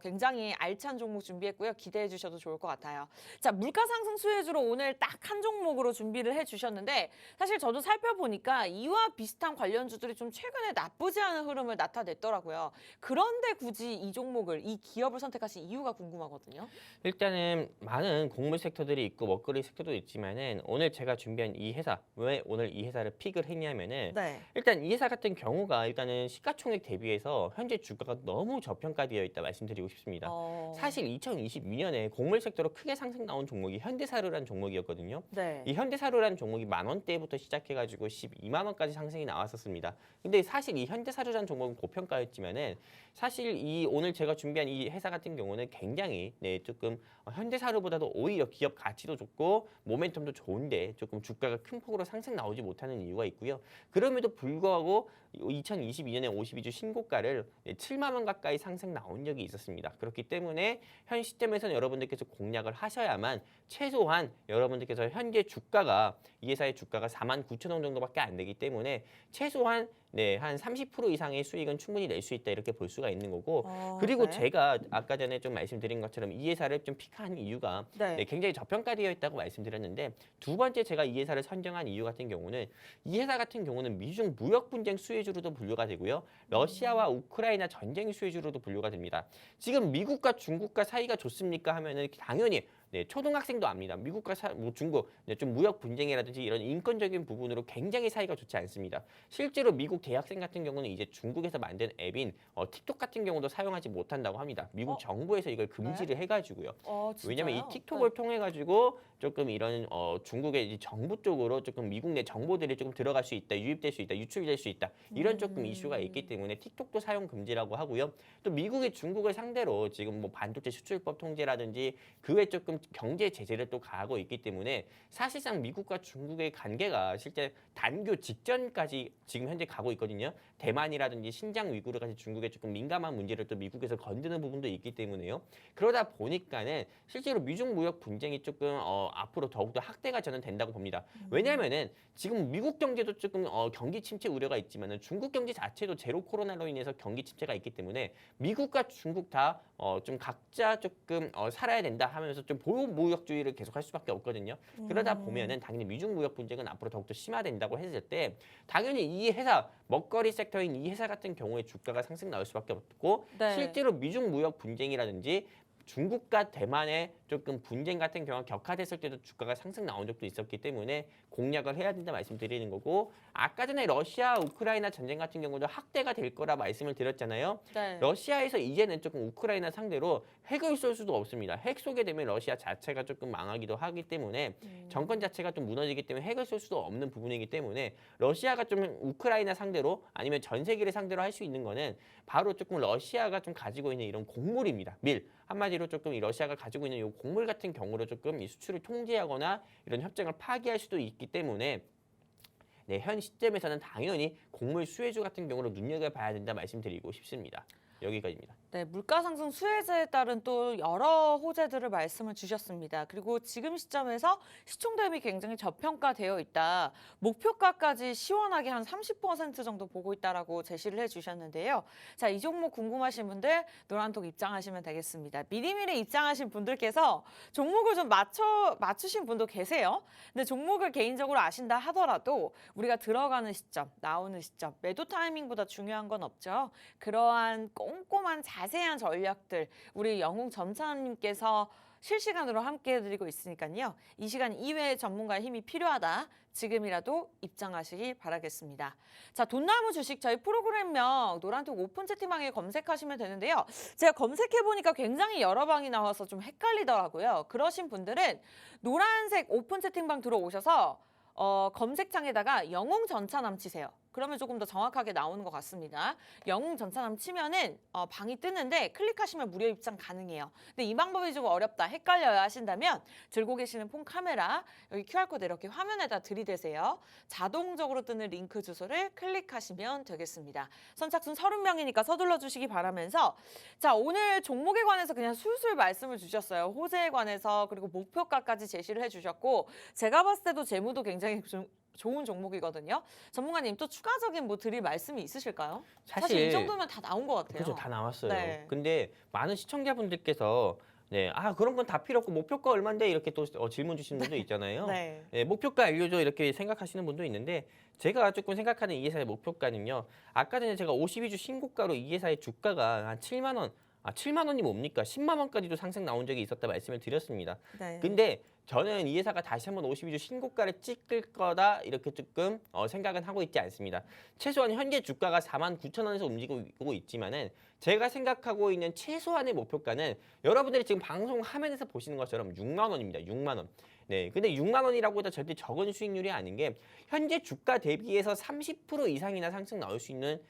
굉장히 알찬 종목 준비했고요. 기대해 주셔도 좋을 것 같아요. 자, 물가 상승 수혜주로 오늘 딱 한 종목으로 준비를 해 주셨는데 사실 저도 살펴보니까 이와 비슷한 관련주들이 좀 최근에 나쁘지 않은 흐름을 나타냈더라고요. 그런데 굳이 이 종목을, 이 기업을 선택하신 이유가 궁금하거든요. 일단은 많은 곡물 섹터들이 있고 먹거리 섹터도 있지만은 오늘 제가 준비한 이 회사 왜 오늘 이 회사를 픽을 했냐면은 네. 일단 이 회사 같은 경우가 일단은 시가총액 대비해서 현재 주가가 너무 저평가되어 있다 말씀드리고 싶습니다. 사실 2022년에 곡물 섹터로 크게 상승 나온 종목이 현대사료라는 종목이었거든요. 네. 이 현대사료라는 종목이 10,000원대부터 시작해가지고 12만 원까지 상승이 나왔었습니다. 근데 사실 이 현대사료라는 종목은 고평가였지만은 사실 이 오늘 제가 준비한 이 회사 같은 경우는 굉장히 조금 현대사료보다도 오히려 기업 가치도 좋고 모멘텀도 좋은데 조금 주가가 큰 폭으로 상승 나오지 못하는 이유가 있고요. 그럼에도 불구하고 2022년에 52주 신고가를 7만 원 가까이 상승 나온 적이 있었습니다. 그렇기 때문에 현 시점에서는 여러분들께서 공략을 하셔야만 최소한 여러분들께서 현재 주가가 이 회사의 주가가 49,000원 정도밖에 안 되기 때문에 최소한 네, 한 30% 이상의 수익은 충분히 낼 수 있다 이렇게 볼 수가 있는 거고 그리고 네. 제가 아까 전에 좀 말씀드린 것처럼 이 회사를 좀 픽한 이유가 네. 네, 굉장히 저평가되어 있다고 말씀드렸는데 두 번째 제가 이 회사를 선정한 이유 같은 경우는 이 회사 같은 경우는 미중 무역 분쟁 수혜주로도 분류가 되고요. 러시아와 우크라이나 전쟁 수혜주로도 분류가 됩니다. 지금 미국과 중국과 사이가 좋습니까 하면은 당연히 네, 초등학생도 압니다. 미국과 중국, 네, 좀 무역 분쟁이라든지 이런 인권적인 부분으로 굉장히 사이가 좋지 않습니다. 실제로 미국 대학생 같은 경우는 이제 중국에서 만든 앱인 틱톡 같은 경우도 사용하지 못한다고 합니다. 미국 정부에서 이걸 금지를 해가지고요. 왜냐면 이 진짜요? 틱톡을 통해 가지고 조금 이런 중국의 이제 정부 쪽으로 조금 미국 내 정보들이 조금 들어갈 수 있다, 유입될 수 있다, 유출될 수 있다 이런 조금 이슈가 있기 때문에 틱톡도 사용 금지라고 하고요. 또 미국이 중국을 상대로 지금 뭐 반도체 수출법 통제라든지 그 외 조금 경제 제재를 또 가하고 있기 때문에 사실상 미국과 중국의 관계가 실제 단교 직전까지 지금 현재 가고 있거든요. 대만이라든지 신장 위구르같이 중국의 조금 민감한 문제를 또 미국에서 건드는 부분도 있기 때문에요. 그러다 보니까는 실제로 미중 무역 분쟁이 조금 앞으로 더욱더 확대가 저는 된다고 봅니다. 왜냐하면은 지금 미국 경제도 조금 경기 침체 우려가 있지만은 중국 경제 자체도 제로 코로나로 인해서 경기 침체가 있기 때문에 미국과 중국 다 좀 각자 조금 살아야 된다 하면서 좀 보호 무역주의를 계속할 수밖에 없거든요. 그러다 보면은 당연히 미중 무역 분쟁은 앞으로 더욱더 심화된다고 했을 때 당연히 이 회사 먹거리 섹터인 이 회사 같은 경우에 주가가 상승 나올 수밖에 없고 네. 실제로 미중 무역 분쟁이라든지 중국과 대만의 조금 분쟁 같은 경우가 격화됐을 때도 주가가 상승 나온 적도 있었기 때문에 공략을 해야 된다 말씀드리는 거고 아까 전에 러시아 우크라이나 전쟁 같은 경우도 확대가 될 거라 말씀을 드렸잖아요. 네. 러시아에서 이제는 조금 우크라이나 상대로 핵을 쏠 수도 없습니다. 핵 쏘게 되면 러시아 자체가 조금 망하기도 하기 때문에 정권 자체가 좀 무너지기 때문에 핵을 쏠 수도 없는 부분이기 때문에 러시아가 좀 우크라이나 상대로 아니면 전 세계를 상대로 할 수 있는 거는 바로 조금 러시아가 좀 가지고 있는 이런 곡물입니다. 밀. 한마디로 조금 이 러시아가 가지고 있는 이 곡물 같은 경우로 조금 이 수출을 통제하거나 이런 협정을 파기할 수도 있기 때문에 네, 현 시점에서는 당연히 곡물 수혜주 같은 경우로 눈여겨봐야 된다 말씀드리고 싶습니다. 여기까지입니다. 네, 물가 상승 수혜제에 따른 또 여러 호재들을 말씀을 주셨습니다. 그리고 지금 시점에서 시총 대비 굉장히 저평가되어 있다. 목표가까지 시원하게 한 30% 정도 보고 있다라고 제시를 해주셨는데요. 자, 이 종목 궁금하신 분들 노란톡 입장하시면 되겠습니다. 미리미리 입장하신 분들께서 종목을 좀 맞추신 분도 계세요. 근데 종목을 개인적으로 아신다 하더라도 우리가 들어가는 시점, 나오는 시점, 매도 타이밍보다 중요한 건 없죠. 그러한 꼼꼼한 자세한 전략들 우리 영웅 전차님께서 실시간으로 함께 해드리고 있으니까요. 이 시간 이외의 전문가의 힘이 필요하다. 지금이라도 입장하시기 바라겠습니다. 자, 돈나무 주식 저희 프로그램명 노란톡 오픈 채팅방에 검색하시면 되는데요. 제가 검색해보니까 굉장히 여러 방이 나와서 좀 헷갈리더라고요. 그러신 분들은 노란색 오픈 채팅방 들어오셔서 검색창에다가 영웅 전차남 치세요. 그러면 조금 더 정확하게 나오는 것 같습니다. 영웅 전차남 치면은 방이 뜨는데 클릭하시면 무료 입장 가능해요. 근데 이 방법이 좀 어렵다, 헷갈려요 하신다면 들고 계시는 폰 카메라 여기 QR코드 이렇게 화면에다 들이대세요. 자동적으로 뜨는 링크 주소를 클릭하시면 되겠습니다. 선착순 30명이니까 서둘러 주시기 바라면서 자, 오늘 종목에 관해서 그냥 술술 말씀을 주셨어요. 호재에 관해서 그리고 목표가까지 제시를 해주셨고 제가 봤을 때도 재무도 굉장히 좀 좋은 종목이거든요. 전문가님 또 추가적인 뭐 드릴 말씀이 있으실까요? 사실 이 정도면 다 나온 것 같아요. 그렇죠, 다 나왔어요. 네. 근데 많은 시청자분들께서 네, 그런 건 다 필요 없고 목표가 얼마인데 이렇게 또 질문 주시는 분도 있잖아요. 네. 네, 목표가 알려줘 이렇게 생각하시는 분도 있는데 제가 조금 생각하는 이 회사의 목표가는요. 아까 전에 제가 52주 신고가로 이 회사의 주가가 한 7만 원, 7만 원이 뭡니까? 10만 원까지도 상승 나온 적이 있었다 말씀을 드렸습니다. 네. 근데 저는 이 회사가 다시 한번 52주 신고가를 찍을 거다 이렇게 조금 생각은 하고 있지 않습니다. 최소한 현재 주가가 49,000원에서 움직이고 있지만은 제가 생각하고 있는 최소한의 목표가는 여러분들이 지금 방송 화면에서 보시는 것처럼 6만 원입니다. 6만 원. 네, 근데 6만 원이라고 해도 절대 적은 수익률이 아닌 게 현재 주가 대비해서 30% 이상이나 상승 나올 수 있는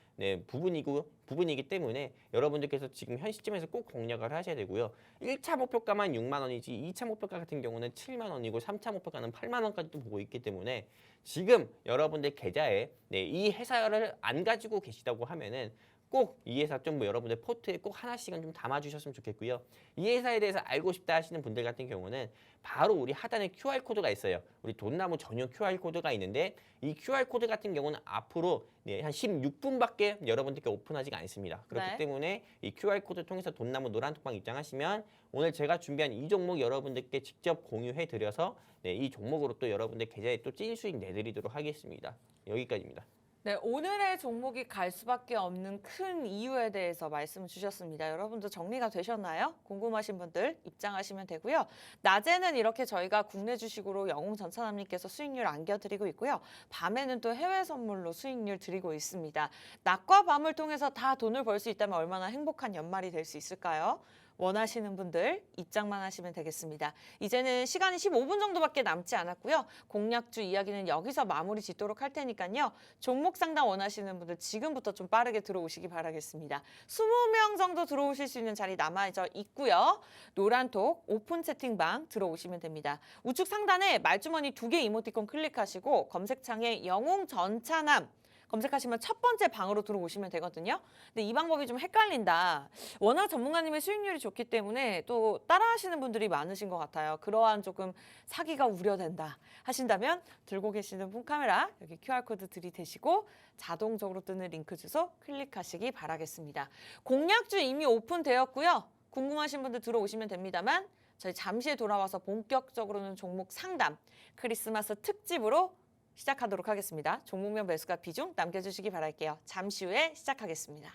부분이기 때문에 여러분들께서 지금 현 시점에서 꼭 공략을 하셔야 되고요. 1차 목표가만 6만 원이지 2차 목표가 같은 경우는 7만 원이고 3차 목표가는 8만 원까지도 보고 있기 때문에 지금 여러분들 계좌에 이 회사를 안 가지고 계시다고 하면은 꼭 이 회사 좀 뭐 여러분들 포트에 꼭 하나씩은 좀 담아주셨으면 좋겠고요. 이 회사에 대해서 알고 싶다 하시는 분들 같은 경우는 바로 우리 하단에 QR코드가 있어요. 우리 돈나무 전용 QR코드가 있는데 이 QR코드 같은 경우는 앞으로 한 16분밖에 여러분들께 오픈하지가 않습니다. 그렇기 네. 때문에 이 QR코드 통해서 돈나무 노란톡방 입장하시면 오늘 제가 준비한 이 종목 여러분들께 직접 공유해드려서 이 종목으로 또 여러분들 계좌에 또 찐 수익 내드리도록 하겠습니다. 여기까지입니다. 네, 오늘의 종목이 갈 수밖에 없는 큰 이유에 대해서 말씀 주셨습니다. 여러분도 정리가 되셨나요? 궁금하신 분들 입장하시면 되고요. 낮에는 이렇게 저희가 국내 주식으로 영웅전찬함님께서 수익률 안겨드리고 있고요. 밤에는 또 해외 선물로 수익률 드리고 있습니다. 낮과 밤을 통해서 다 돈을 벌 수 있다면 얼마나 행복한 연말이 될 수 있을까요? 원하시는 분들 입장만 하시면 되겠습니다. 이제는 시간이 15분 정도밖에 남지 않았고요. 공략주 이야기는 여기서 마무리 짓도록 할 테니까요. 종목 상담 원하시는 분들 지금부터 좀 빠르게 들어오시기 바라겠습니다. 20명 정도 들어오실 수 있는 자리 남아져 있고요. 노란톡 오픈 채팅방 들어오시면 됩니다. 우측 상단에 말주머니 2개 이모티콘 클릭하시고 검색창에 영웅 전차남 검색하시면 첫 번째 방으로 들어오시면 되거든요. 근데 이 방법이 좀 헷갈린다. 워낙 전문가님의 수익률이 좋기 때문에 또 따라하시는 분들이 많으신 것 같아요. 그러한 조금 사기가 우려된다 하신다면 들고 계시는 폰 카메라 여기 QR코드 들이대시고 자동적으로 뜨는 링크 주소 클릭하시기 바라겠습니다. 공략주 이미 오픈되었고요. 궁금하신 분들 들어오시면 됩니다만 저희 잠시 돌아와서 본격적으로는 종목 상담 크리스마스 특집으로 시작하도록 하겠습니다. 종목명 매수가 비중 남겨주시기 바랄게요. 잠시 후에 시작하겠습니다.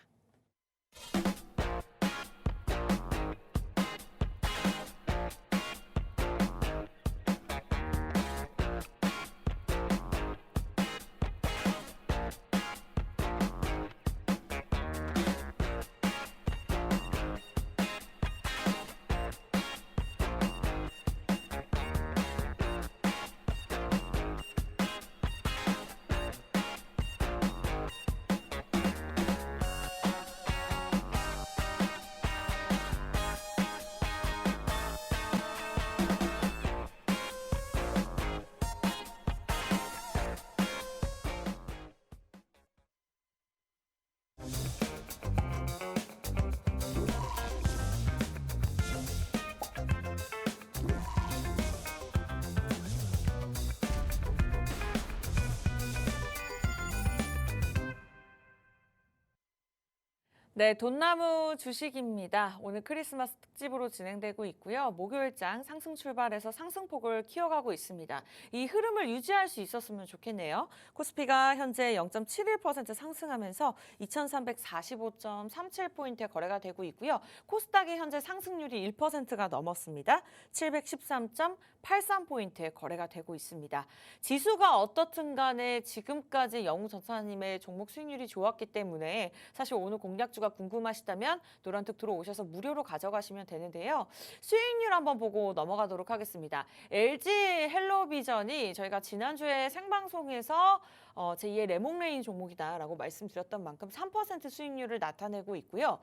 네, 돈나무 주식입니다. 오늘 크리스마스 특집으로 진행되고 있고요. 목요일장 상승 출발해서 상승폭을 키워가고 있습니다. 이 흐름을 유지할 수 있었으면 좋겠네요. 코스피가 현재 0.71% 상승하면서 2345.37포인트에 거래가 되고 있고요. 코스닥이 현재 상승률이 1%가 넘었습니다. 713.83포인트에 거래가 되고 있습니다. 지수가 어떻든 간에 지금까지 영웅전차님의 종목 수익률이 좋았기 때문에 사실 오늘 공략주가 궁금하시다면 노란톡 들어오셔서 무료로 가져가시면 되는데요. 수익률 한번 보고 넘어가도록 하겠습니다. LG 헬로비전이 저희가 지난주에 생방송에서 제2의 레몽레인 종목이다라고 말씀드렸던 만큼 3% 수익률을 나타내고 있고요.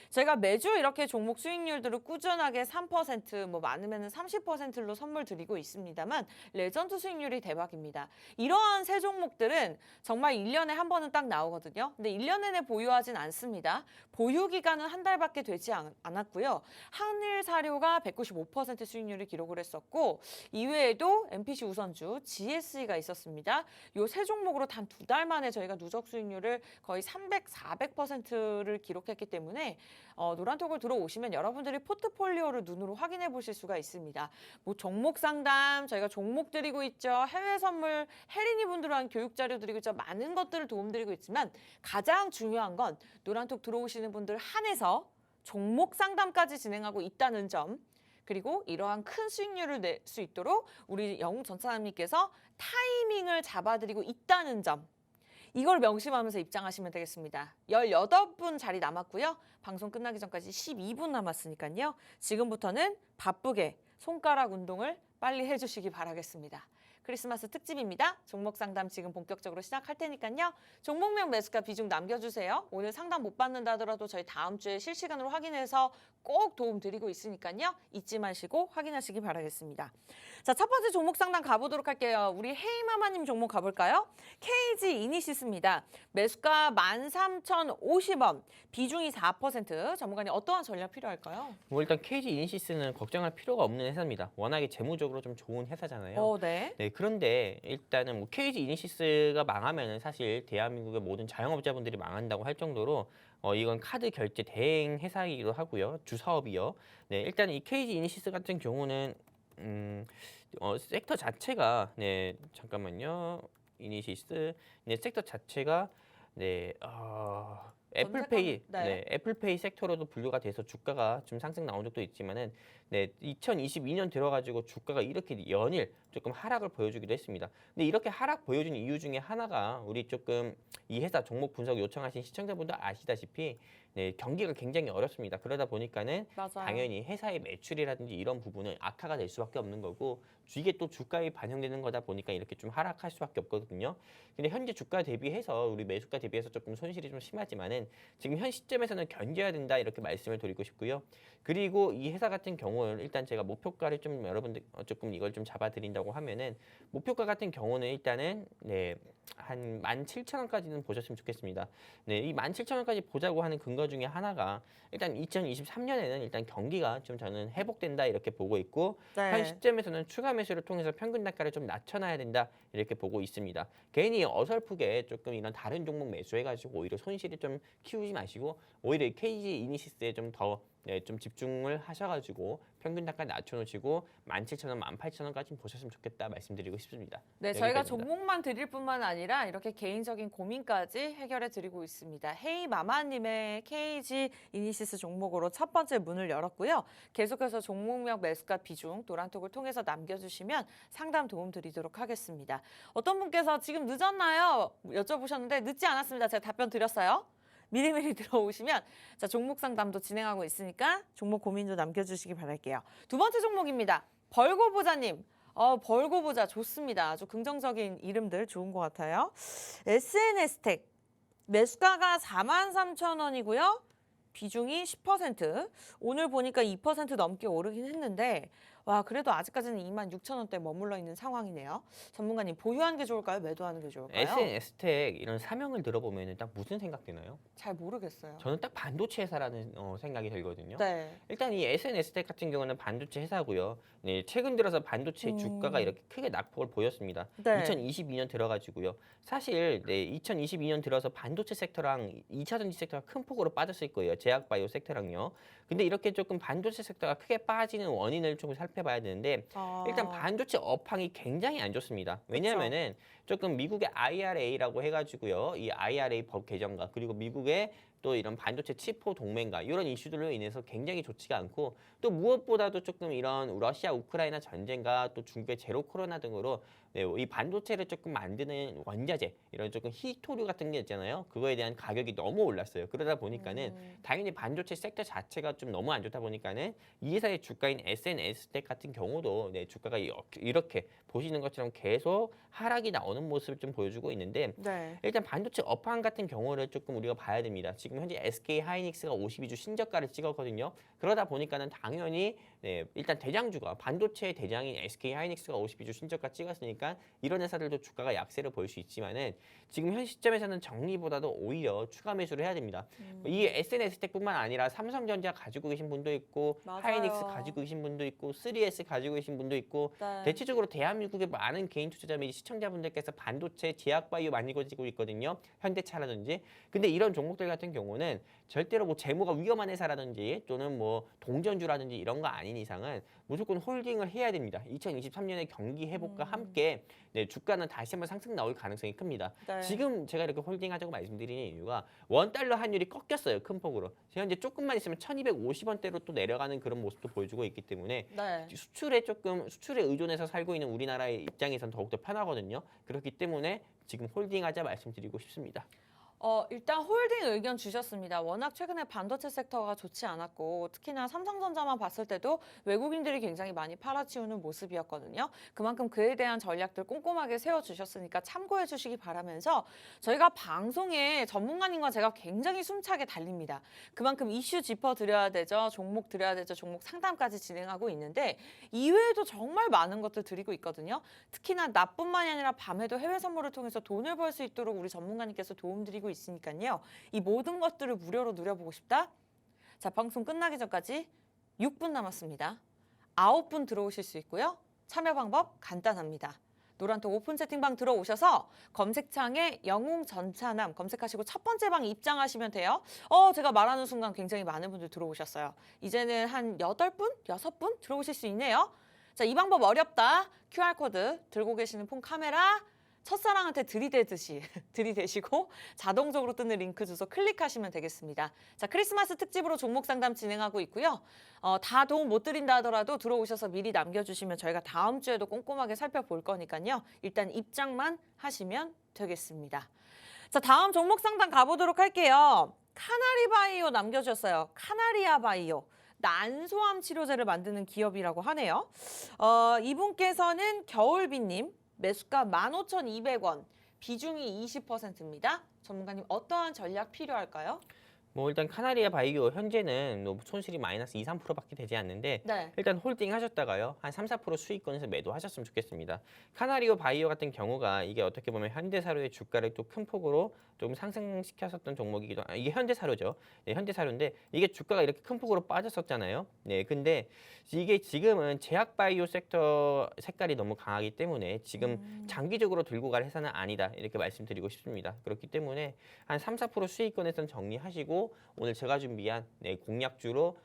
저희가 매주 이렇게 종목 수익률들을 꾸준하게 3%, 뭐 많으면 30%로 선물 드리고 있습니다만 레전드 수익률이 대박입니다. 이러한 세 종목들은 정말 1년에 한 번은 딱 나오거든요. 근데 1년 내내 보유하진 않습니다. 보유 기간은 한 달밖에 되지 않았고요. 한일사료가 195% 수익률을 기록을 했었고 이외에도 MPC 우선주, GSE가 있었습니다. 이 세 종목으로 단 2달 만에 저희가 누적 수익률을 거의 300, 400%를 기록했기 때문에 노란톡을 들어오시면 여러분들이 포트폴리오를 눈으로 확인해 보실 수가 있습니다. 뭐 종목 상담, 저희가 종목 드리고 있죠. 해외 선물, 혜린이 분들한 교육 자료 드리고 있죠. 많은 것들을 도움드리고 있지만 가장 중요한 건 노란톡 들어오시는 분들 한해서 종목 상담까지 진행하고 있다는 점. 그리고 이러한 큰 수익률을 낼 수 있도록 우리 영웅전차남님께서 타이밍을 잡아드리고 있다는 점. 이걸 명심하면서 입장하시면 되겠습니다. 18분 자리 남았고요. 방송 끝나기 전까지 12분 남았으니까요. 지금부터는 바쁘게 손가락 운동을 빨리 해주시기 바라겠습니다. 크리스마스 특집입니다. 종목 상담 지금 본격적으로 시작할 테니까요. 종목명 매수가 비중 남겨주세요. 오늘 상담 못 받는다 하더라도 저희 다음 주에 실시간으로 확인해서 꼭 도움 드리고 있으니까요. 잊지 마시고 확인하시기 바라겠습니다. 자, 첫 번째 종목 상담 가보도록 할게요. 우리 헤이마마님 종목 가볼까요? KG 이니시스입니다. 매수가 13,050원, 비중이 4%. 전문가님 어떠한 전략 필요할까요? 뭐 일단 KG 이니시스는 걱정할 필요가 없는 회사입니다. 워낙에 재무적으로 좀 좋은 회사잖아요. 네. 네, 그런데 일단은 뭐 KG 이니시스가 망하면은 사실 대한민국의 모든 자영업자분들이 망한다고 할 정도로 이건 카드 결제 대행 회사이기도 하고요. 주 사업이요. 네, 일단 이 KG 이니시스 같은 경우는 섹터 자체가 잠깐만요. 이니시스 섹터 자체가 애플페이 애플페이 섹터로도 분류가 돼서 주가가 좀 상승 나온 적도 있지만은 2022년 들어가지고 주가가 이렇게 연일 조금 하락을 보여주기도 했습니다. 근데 이렇게 하락 보여준 이유 중에 하나가 우리 조금 이 회사 종목 분석 요청하신 시청자분들 아시다시피 경기가 굉장히 어렵습니다. 그러다 보니까는 맞아요. 당연히 회사의 매출이라든지 이런 부분은 악화가 될 수밖에 없는 거고 이게 또 주가에 반영되는 거다 보니까 이렇게 좀 하락할 수밖에 없거든요. 근데 현재 주가 대비해서 우리 매수가 대비해서 조금 손실이 좀 심하지만은 지금 현 시점에서는 견뎌야 된다 이렇게 말씀을 드리고 싶고요. 그리고 이 회사 같은 경우는 일단 제가 목표가를 좀 여러분들 조금 이걸 좀 잡아드린다고 하면은 목표가 같은 경우는 일단은 한 17,000원까지는 보셨으면 좋겠습니다. 이 17,000원까지 보자고 하는 근거 중에 하나가 일단 2023년에는 일단 경기가 좀 저는 회복된다 이렇게 보고 있고 현 시점에서는 추가 매수를 통해서 평균 단가를 좀 낮춰놔야 된다 이렇게 보고 있습니다. 괜히 어설프게 조금 이런 다른 종목 매수해가지고 오히려 손실을 좀 키우지 마시고 오히려 KG 이니시스에 좀 더 좀 집중을 하셔가지고 평균 단가 낮춰놓으시고 17,000원, 18,000원까지 보셨으면 좋겠다 말씀드리고 싶습니다. 네, 저희가 종목만 드릴 뿐만 아니라 이렇게 개인적인 고민까지 해결해 드리고 있습니다. 헤이마마님의 KG 이니시스 종목으로 첫 번째 문을 열었고요. 계속해서 종목명 매수가 비중 노란톡을 통해서 남겨주시면 상담 도움 드리도록 하겠습니다. 어떤 분께서 지금 늦었나요? 여쭤보셨는데 늦지 않았습니다. 제가 답변 드렸어요. 미리미리 들어오시면 자 종목 상담도 진행하고 있으니까 종목 고민도 남겨주시기 바랄게요. 두 번째 종목입니다. 벌고보자님. 벌고보자 좋습니다. 아주 긍정적인 이름들 좋은 것 같아요. SNS텍 매수가가 43,000원이고요. 비중이 10%. 오늘 보니까 2% 넘게 오르긴 했는데 와 그래도 아직까지는 26,000원대에 머물러 있는 상황이네요. 전문가님 보유하는 게 좋을까요? 매도하는 게 좋을까요? SNS텍 이런 사명을 들어보면 딱 무슨 생각 드나요? 잘 모르겠어요. 저는 딱 반도체 회사라는 생각이 들거든요. 네. 일단 이 SNS텍 같은 경우는 반도체 회사고요. 최근 들어서 반도체 주가가 이렇게 크게 낙폭을 보였습니다. 2022년 들어가지고요. 사실 2022년 들어서 반도체 섹터랑 2차 전지 섹터가 큰 폭으로 빠졌을 거예요. 제약바이오 섹터랑요. 근데 이렇게 조금 반도체 섹터가 크게 빠지는 원인을 좀 살펴봐야 되는데 일단 반도체 업황이 굉장히 안 좋습니다. 왜냐하면은 조금 미국의 IRA라고 해가지고요. 이 IRA 법 개정과 그리고 미국의 또 이런 반도체 치포 동맹과 이런 이슈들로 인해서 굉장히 좋지가 않고 또 무엇보다도 조금 이런 러시아 우크라이나 전쟁과 또 중국의 제로 코로나 등으로 이 반도체를 조금 만드는 원자재 이런 조금 희토류 같은 게 있잖아요. 그거에 대한 가격이 너무 올랐어요. 그러다 보니까는 당연히 반도체 섹터 자체가 좀 너무 안 좋다 보니까는 이 회사의 주가인 SNS텍 같은 경우도 주가가 이렇게 보시는 것처럼 계속 하락이 나오는 모습을 좀 보여주고 있는데 일단 반도체 업황 같은 경우를 조금 우리가 봐야 됩니다. 지금 현재 SK 하이닉스가 52주 신저가를 찍었거든요. 그러다 보니까는 당연히 일단 대장주가 반도체 대장인 SK 하이닉스가 52주 신저가 찍었으니까 이런 회사들도 주가가 약세를 보일 수 있지만은 지금 현 시점에서는 정리보다도 오히려 추가 매수를 해야 됩니다. 이 SNS텍뿐만 아니라 삼성전자 가지고 계신 분도 있고 하이닉스 가지고 계신 분도 있고 3S 가지고 계신 분도 있고 대체적으로 대한민국의 많은 개인 투자자 및 시청자분들께서 반도체, 제약바이오 많이 가지고 있거든요. 현대차라든지. 근데 이런 종목들 같은 경우는 절대로 뭐 재무가 위험한 회사라든지 또는 뭐 동전주라든지 이런 거 아닌 이상은 무조건 홀딩을 해야 됩니다. 2023년의 경기 회복과 함께 주가는 다시 한번 상승 나올 가능성이 큽니다. 지금 제가 이렇게 홀딩하자고 말씀드리는 이유가 원달러 환율이 꺾였어요. 큰 폭으로. 현재 조금만 있으면 1250원대로 또 내려가는 그런 모습도 보여주고 있기 때문에 수출에 의존해서 살고 있는 우리나라의 입장에선 더욱더 편하거든요. 그렇기 때문에 지금 홀딩하자 말씀드리고 싶습니다. 일단 홀딩 의견 주셨습니다. 워낙 최근에 반도체 섹터가 좋지 않았고 특히나 삼성전자만 봤을 때도 외국인들이 굉장히 많이 팔아치우는 모습이었거든요. 그만큼 그에 대한 전략들 꼼꼼하게 세워주셨으니까 참고해 주시기 바라면서 저희가 방송에 전문가님과 제가 굉장히 숨차게 달립니다. 그만큼 이슈 짚어드려야 되죠. 종목 드려야 되죠. 종목 상담까지 진행하고 있는데 이외에도 정말 많은 것들 드리고 있거든요. 특히나 낮뿐만이 아니라 밤에도 해외 선물을 통해서 돈을 벌 수 있도록 우리 전문가님께서 도움드리고 있으니까요. 이 모든 것들을 무료로 누려보고 싶다? 자, 방송 끝나기 전까지 6분 남았습니다. 9분 들어오실 수 있고요. 참여 방법 간단합니다. 노란톡 오픈 채팅방 들어오셔서 검색창에 영웅 전차남 검색하시고 첫 번째 방 입장하시면 돼요. 제가 말하는 순간 굉장히 많은 분들 들어오셨어요. 이제는 한 8분, 6분 들어오실 수 있네요. 자, 이 방법 어렵다. QR코드 들고 계시는 폰 카메라 첫사랑한테 들이대듯이 들이대시고 자동적으로 뜨는 링크 주소 클릭하시면 되겠습니다. 자, 크리스마스 특집으로 종목 상담 진행하고 있고요. 다 도움 못 드린다 하더라도 들어오셔서 미리 남겨주시면 저희가 다음 주에도 꼼꼼하게 살펴볼 거니까요. 일단 입장만 하시면 되겠습니다. 자, 다음 종목 상담 가보도록 할게요. 카나리 바이오 남겨주셨어요. 카나리아 바이오. 난소암 치료제를 만드는 기업이라고 하네요. 이분께서는 겨울비님. 매수가 15,200원, 비중이 20%입니다. 전문가님 어떠한 전략 필요할까요? 뭐 일단 카나리아 바이오 현재는 뭐 손실이 마이너스 2, 3%밖에 되지 않는데 네. 일단 홀딩 하셨다가요. 한 3, 4% 수익권에서 매도하셨으면 좋겠습니다. 카나리아 바이오 같은 경우가 이게 어떻게 보면 현대사료의 주가를 또 큰 폭으로 좀 상승시켰었던 종목이기도 이게 현대사료죠. 네, 현대사료인데 이게 주가가 이렇게 큰 폭으로 빠졌었잖아요. 네, 근데 이게 지금은 제약바이오 섹터 색깔이 너무 강하기 때문에 지금 장기적으로 들고 갈 회사는 아니다 이렇게 말씀드리고 싶습니다. 그렇기 때문에 한 3, 4% 수익권에서는 정리하시고 오늘 제가 준비한 공략주로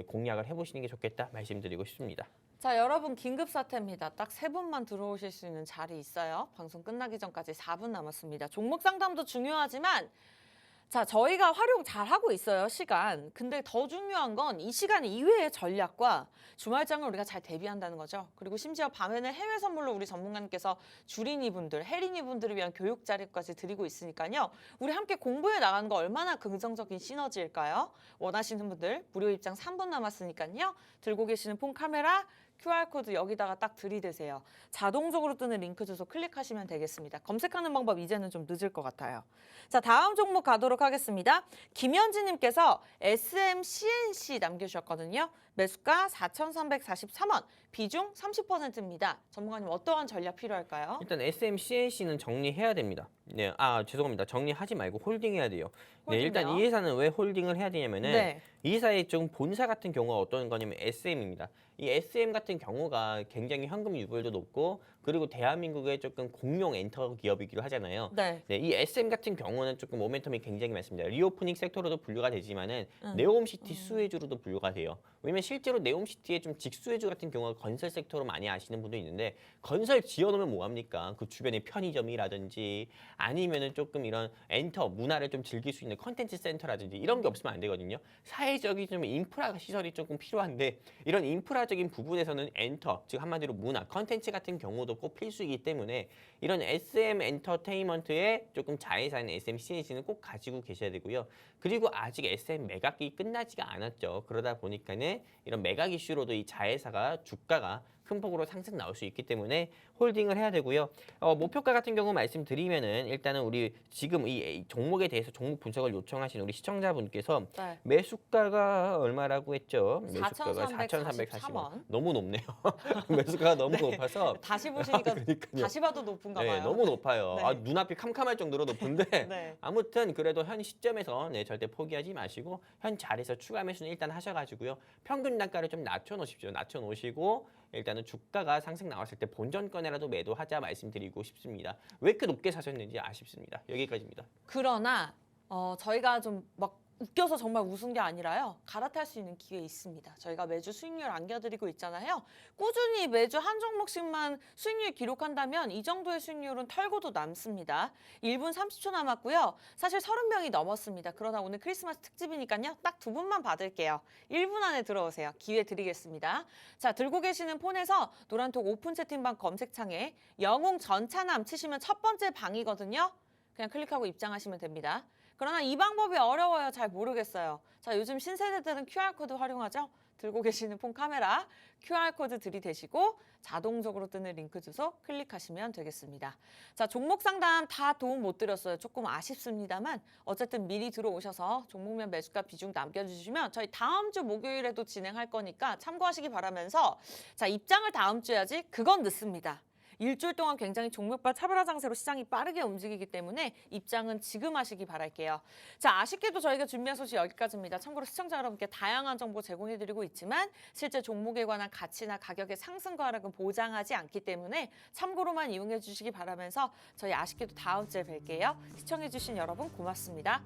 공략을 해보시는 게 좋겠다 말씀드리고 싶습니다. 자, 여러분 긴급 사태입니다. 딱 3분만 들어오실 수 있는 자리 있어요. 방송 끝나기 전까지 4분 남았습니다. 종목 상담도 중요하지만 자, 저희가 활용 잘 하고 있어요, 시간. 근데 더 중요한 건 이 시간 이외의 전략과 주말장을 우리가 잘 대비한다는 거죠. 그리고 심지어 밤에는 해외 선물로 우리 전문가님께서 주린이분들, 혜린이분들을 위한 교육 자료까지 드리고 있으니까요. 우리 함께 공부해 나가는 거 얼마나 긍정적인 시너지일까요? 원하시는 분들 무료 입장 3분 남았으니까요. 들고 계시는 폰 카메라, QR코드 여기다가 딱 들이대세요. 자동적으로 뜨는 링크 주소 클릭하시면 되겠습니다. 검색하는 방법 이제는 좀 늦을 것 같아요. 자, 다음 종목 가도록 하겠습니다. 김현지님께서 SMCNC 남겨주셨거든요. 매수가 4,343원, 비중 30%입니다. 전문가님 어떠한 전략 필요할까요? 일단 SMCNC는 정리해야 됩니다. 네, 죄송합니다. 정리하지 말고 홀딩해야 돼요. 네, 일단 홀딩이요? 이 회사는 왜 홀딩을 해야 되냐면은 네. 이 회사의 좀 본사 같은 경우가 어떤 거냐면 SM입니다. 이 SM 같은 경우가 굉장히 현금 유불도 높고 그리고 대한민국의 조금 공용 엔터 기업이기도 하잖아요. 네. 네, 이 SM 같은 경우는 조금 모멘텀이 굉장히 많습니다. 리오프닝 섹터로도 분류가 되지만은 음. 네옴시티 수혜주로도 분류가 돼요. 왜냐면 실제로 네옴시티의 좀 직수혜주 같은 경우가 건설 섹터로 많이 아시는 분도 있는데 건설 지어놓으면 뭐합니까? 그 주변에 편의점이라든지 아니면은 조금 이런 엔터 문화를 좀 즐길 수 있는 컨텐츠 센터라든지 이런 게 없으면 안 되거든요. 사회적인 좀 인프라 시설이 조금 필요한데 이런 인프라적인 부분에서는 엔터, 즉 한마디로 문화, 컨텐츠 같은 경우도 꼭 필수이기 때문에 이런 SM 엔터테인먼트의 조금 자회사인 SM CNC는 꼭 가지고 계셔야 되고요. 그리고 아직 SM 매각이 끝나지가 않았죠. 그러다 보니까는 이런 매각 이슈로도 이 자회사가 주가가 큰 폭으로 상승 나올 수 있기 때문에 홀딩을 해야 되고요. 목표가 같은 경우 말씀드리면은 일단은 우리 지금 이 종목에 대해서 종목 분석을 요청하신 우리 시청자분께서 네. 매수가가 얼마라고 했죠? 매수가가 4,343원. 너무 높네요. 매수가가 너무 높아서 다시 보시니까 그러니까요. 다시 봐도 높은가 봐요. 네, 너무 높아요. 네. 눈앞이 캄캄할 정도로 높은데 네. 아무튼 그래도 현 시점에서 절대 포기하지 마시고 현 자리에서 추가 매수는 일단 하셔가지고요. 평균 단가를 좀 낮춰놓으십시오. 낮춰놓으시고 일단은 주가가 상승 나왔을 때 본전권이라도 매도하자 말씀드리고 싶습니다. 왜 이렇게 높게 사셨는지 아쉽습니다. 여기까지입니다. 그러나 저희가 좀 막 웃겨서 정말 웃은 게 아니라요. 갈아탈 수 있는 기회 있습니다. 저희가 매주 수익률 안겨드리고 있잖아요. 꾸준히 매주 한 종목씩만 수익률 기록한다면 이 정도의 수익률은 털고도 남습니다. 1분 30초 남았고요. 사실 30명이 넘었습니다. 그러나 오늘 크리스마스 특집이니까요. 딱 2분만 받을게요. 1분 안에 들어오세요. 기회 드리겠습니다. 자, 들고 계시는 폰에서 노란톡 오픈 채팅방 검색창에 영웅 전차남 치시면 첫 번째 방이거든요. 그냥 클릭하고 입장하시면 됩니다. 그러나 이 방법이 어려워요. 잘 모르겠어요. 자, 요즘 신세대들은 QR코드 활용하죠? 들고 계시는 폰 카메라 QR코드 들이대시고 자동적으로 뜨는 링크 주소 클릭하시면 되겠습니다. 자, 종목 상담 다 도움 못 드렸어요. 조금 아쉽습니다만 어쨌든 미리 들어오셔서 종목별 매수가 비중 남겨주시면 저희 다음 주 목요일에도 진행할 거니까 참고하시기 바라면서 자, 입장을 다음 주에 해야지 그건 늦습니다. 일주일 동안 굉장히 종목별 차별화 장세로 시장이 빠르게 움직이기 때문에 입장은 지금 하시기 바랄게요. 자, 아쉽게도 저희가 준비한 소식 여기까지입니다. 참고로 시청자 여러분께 다양한 정보 제공해드리고 있지만 실제 종목에 관한 가치나 가격의 상승과 하락은 보장하지 않기 때문에 참고로만 이용해 주시기 바라면서 저희 아쉽게도 다음 주에 뵐게요. 시청해주신 여러분 고맙습니다.